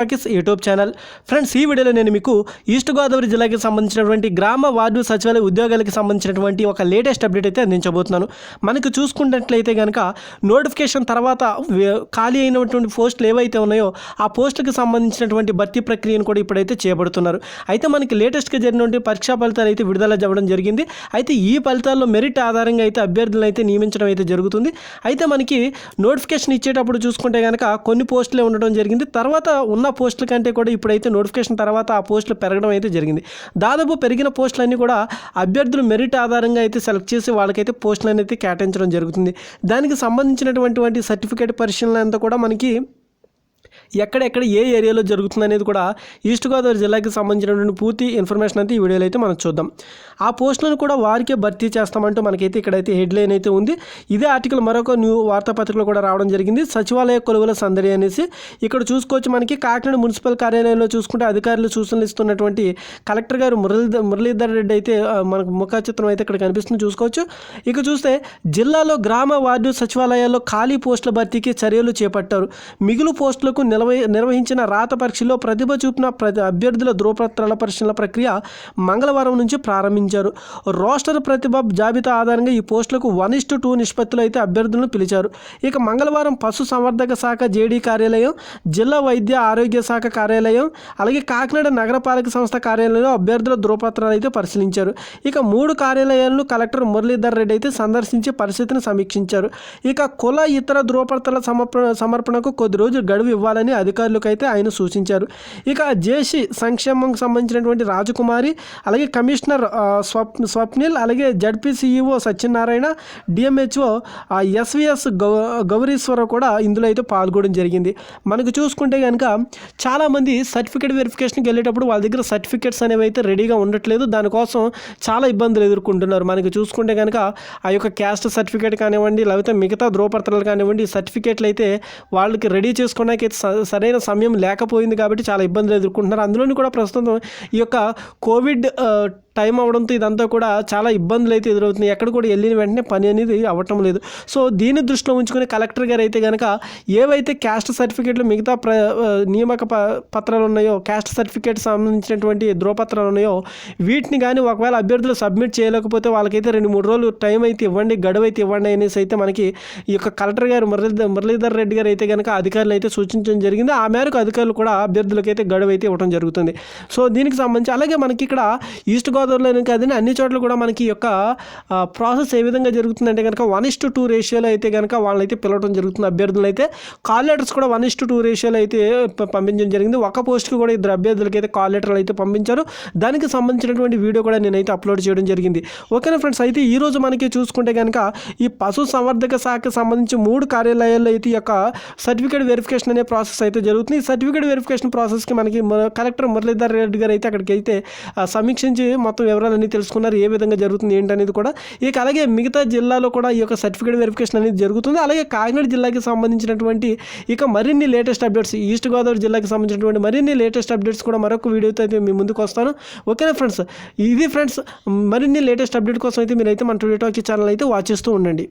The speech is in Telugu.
YouTube channel. ఫ్రెండ్స్, ఈ వీడియోలో నేను మీకు ఈస్ట్ గోదావరి జిల్లాకి సంబంధించినటువంటి గ్రామ వార్డు సచివాలయ ఉద్యోగాలకు సంబంధించినటువంటి ఒక లేటెస్ట్ అప్డేట్ అయితే అందించబోతున్నాను. మనకు చూసుకున్నట్లయితే కనుక నోటిఫికేషన్ తర్వాత ఖాళీ అయినటువంటి పోస్టులు ఏవైతే ఉన్నాయో ఆ పోస్టులకు సంబంధించినటువంటి భర్తీ ప్రక్రియను కూడా ఇప్పుడైతే చేపడుతున్నారు. అయితే మనకి లేటెస్ట్గా జరిగినటువంటి పరీక్షా ఫలితాలు అయితే విడుదల అవ్వడం జరిగింది. అయితే ఈ ఫలితాల్లో మెరిట్ ఆధారంగా అయితే అభ్యర్థులను అయితే నియమించడం అయితే జరుగుతుంది. అయితే మనకి నోటిఫికేషన్ ఇచ్చేటప్పుడు చూసుకుంటే కనుక కొన్ని పోస్టులే ఉండడం జరిగింది. తర్వాత ఉన్న పోస్టుల కంటే కూడా ఇప్పుడైతే నోటిఫికేషన్ తర్వాత ఆ పోస్టులు పెరగడం అయితే జరిగింది. దాదాపు పెరిగిన పోస్టులన్నీ కూడా అభ్యర్థులు మెరిట్ ఆధారంగా అయితే సెలెక్ట్ చేసి వాళ్ళకైతే పోస్టులను అయితే కేటాయించడం జరుగుతుంది. దానికి సంబంధించినటువంటి సర్టిఫికేట్ పరిశీలన అంతా కూడా మనకి ఎక్కడెక్కడ ఏ ఏరియాలో జరుగుతుంది అనేది కూడా ఈస్ట్ గోదావరి జిల్లాకి సంబంధించినటువంటి పూర్తి ఇన్ఫర్మేషన్ అయితే ఈ వీడియోలో అయితే మనం చూద్దాం. ఆ పోస్టులను కూడా వారికే భర్తీ చేస్తామంటూ మనకైతే ఇక్కడైతే హెడ్లైన్ అయితే ఉంది. ఇదే ఆర్టికల్ మరొక వార్తాపత్రికలో కూడా రావడం జరిగింది. సచివాలయ కొలువుల సందడి అనేసి ఇక్కడ చూసుకోవచ్చు. మనకి కాకినాడ మున్సిపల్ కార్యాలయంలో చూసుకుంటే అధికారులు సూచనలు ఇస్తున్నటువంటి కలెక్టర్ గారు మురళీధర్ రెడ్డి అయితే మనకు ముఖ చిత్రం అయితే ఇక్కడ కనిపిస్తుంది, చూసుకోవచ్చు. ఇక చూస్తే జిల్లాలో గ్రామ వార్డు సచివాలయాల్లో ఖాళీ పోస్టుల భర్తీకి చర్యలు చేపట్టారు. మిగులు పోస్టులకు నిర్వహించిన రాత పరీక్షలో ప్రతిభ చూపిన అభ్యర్థుల ధృవపత్రాల పరిశీలన ప్రక్రియ మంగళవారం నుంచి ప్రారంభించారు. రోస్టర్ ప్రతిభ జాబితా ఆధారంగా ఈ పోస్టులకు 1:2 నిష్పత్తిలో అయితే అభ్యర్థులను పిలిచారు. ఇక మంగళవారం పశు సంవర్ధక శాఖ జేడీ కార్యాలయం, జిల్లా వైద్య ఆరోగ్య శాఖ కార్యాలయం, అలాగే కాకినాడ నగరపాలక సంస్థ కార్యాలయంలో అభ్యర్థుల ధృవపత్రాలు అయితే పరిశీలించారు. ఇక 3 కార్యాలయాలను కలెక్టర్ మురళీధర్ రెడ్డి అయితే సందర్శించి పరిస్థితిని సమీక్షించారు. ఇక కుల ఇతర ధృవపత్రాల సమర్పణకు కొద్ది రోజులు గడువు ఇవ్వాలని అధికారులకు అయితే ఆయన సూచించారు. ఇక జేసీ సంక్షేమం సంబంధించినటువంటి రాజకుమారి, అలాగే కమిషనర్ స్వప్నిల్, అలాగే ZP CEO Satyanarayana, DMHO SVS Gowrishwara కూడా ఇందులో అయితే పాల్గొనడం జరిగింది. మనకు చూసుకుంటే కనుక చాలామంది సర్టిఫికేట్ వెరిఫికేషన్కి వెళ్ళేటప్పుడు వాళ్ళ దగ్గర సర్టిఫికేట్స్ అనేవి అయితే రెడీగా ఉండట్లేదు. దానికోసం చాలా ఇబ్బందులు ఎదుర్కొంటున్నారు. మనకి చూసుకుంటే కనుక ఆ యొక్క క్యాస్ట్ సర్టిఫికేట్ కానివ్వండి, లేకపోతే మిగతా ధృవపత్రాలు కానివ్వండి, సర్టిఫికేట్లు అయితే వాళ్ళకి రెడీ చేసుకోవడానికి సరైన సమయం లేకపోయింది కాబట్టి చాలా ఇబ్బందులు ఎదుర్కొంటున్నారు. అందులోని కూడా ప్రస్తుతం ఈ యొక్క కోవిడ్ టైం అవడంతో ఇదంతా కూడా చాలా ఇబ్బందులు అయితే ఎదురవుతున్నాయి. ఎక్కడ కూడా వెళ్ళిన వెంటనే పని అనేది అవ్వటం లేదు. సో దీన్ని దృష్టిలో ఉంచుకుని కలెక్టర్ గారు అయితే కనుక ఏవైతే క్యాస్ట్ సర్టిఫికేట్లు మిగతా నియామక పత్రాలు ఉన్నాయో, క్యాస్ట్ సర్టిఫికేట్ సంబంధించినటువంటి ధృవపత్రాలు ఉన్నాయో వీటిని కానీ ఒకవేళ అభ్యర్థులు సబ్మిట్ చేయలేకపోతే వాళ్ళకైతే 2-3 రోజులు టైం అయితే ఇవ్వండి, గడువు అయితే ఇవ్వండి అనేసి అయితే మనకి ఈ యొక్క కలెక్టర్ గారు మురళీధర్ రెడ్డి గారు అయితే కనుక అధికారులు అయితే సూచించడం జరిగింది. ఆ మేరకు అధికారులు కూడా అభ్యర్థులకైతే గడువు అయితే ఇవ్వడం జరుగుతుంది. సో దీనికి సంబంధించి అలాగే మనకి ఇక్కడ ఈస్ట్ గోదావరిలోనే కాదని అన్ని చోట్ల కూడా మనకి యొక్క ప్రాసెస్ ఏ విధంగా జరుగుతుందంటే కనుక 1:2 రేషియోలో అయితే కనుక వాళ్ళైతే పిలవడం జరుగుతుంది. అభ్యర్థులు అయితే కాల్ లెటర్స్ కూడా 1:2 రేషియోలో అయితే పంపించడం జరిగింది. ఒక పోస్ట్కి కూడా 2 అభ్యర్థులకి అయితే కాల్ లెటర్లు అయితే పంపించారు. దానికి సంబంధించినటువంటి వీడియో కూడా నేనైతే అప్లోడ్ చేయడం జరిగింది. ఓకేనా ఫ్రెండ్స్, అయితే ఈరోజు మనకి చూసుకుంటే కనుక ఈ పశు సంవర్ధక శాఖకు సంబంధించి 3 కార్యాలయాల్లో అయితే ఈ యొక్క సర్టిఫికేట్ వెరిఫికేషన్ అనే ప్రాసెస్ అయితే జరుగుతుంది. ఈ సర్టిఫికేట్ వెరిఫికేషన్ ప్రాసెస్కి మనకి కలెక్టర్ మురళీధర్ రెడ్డి గారు అయితే అక్కడికి అయితే సమీక్షించి మొత్తం వివరాలన్నీ తెలుసుకున్నారు, ఏ విధంగా జరుగుతుంది ఏంటనేది కూడా. ఇక అలాగే మిగతా జిల్లాలో కూడా ఈ యొక్క సర్టిఫికేట్ వెరిఫికేషన్ అనేది జరుగుతుంది. అలాగే కాకినాడ జిల్లాకి సంబంధించినటువంటి ఇక మరిన్ని లేటెస్ట్ అప్డేట్స్, ఈస్ట్ గోదావరి జిల్లాకి సంబంధించినటువంటి మరిన్ని లేటెస్ట్ అప్డేట్స్ కూడా మరొక వీడియోతో అయితే మీ ముందుకు వస్తాను. ఓకేనా ఫ్రెండ్స్, ఇది ఫ్రెండ్స్ మరిన్ని లేటెస్ట్ అప్డేట్ కోసం అయితే మీరైతే మన టుడే టాకీ ఛానల్ అయితే వాచ్ చేస్తూ ఉండండి.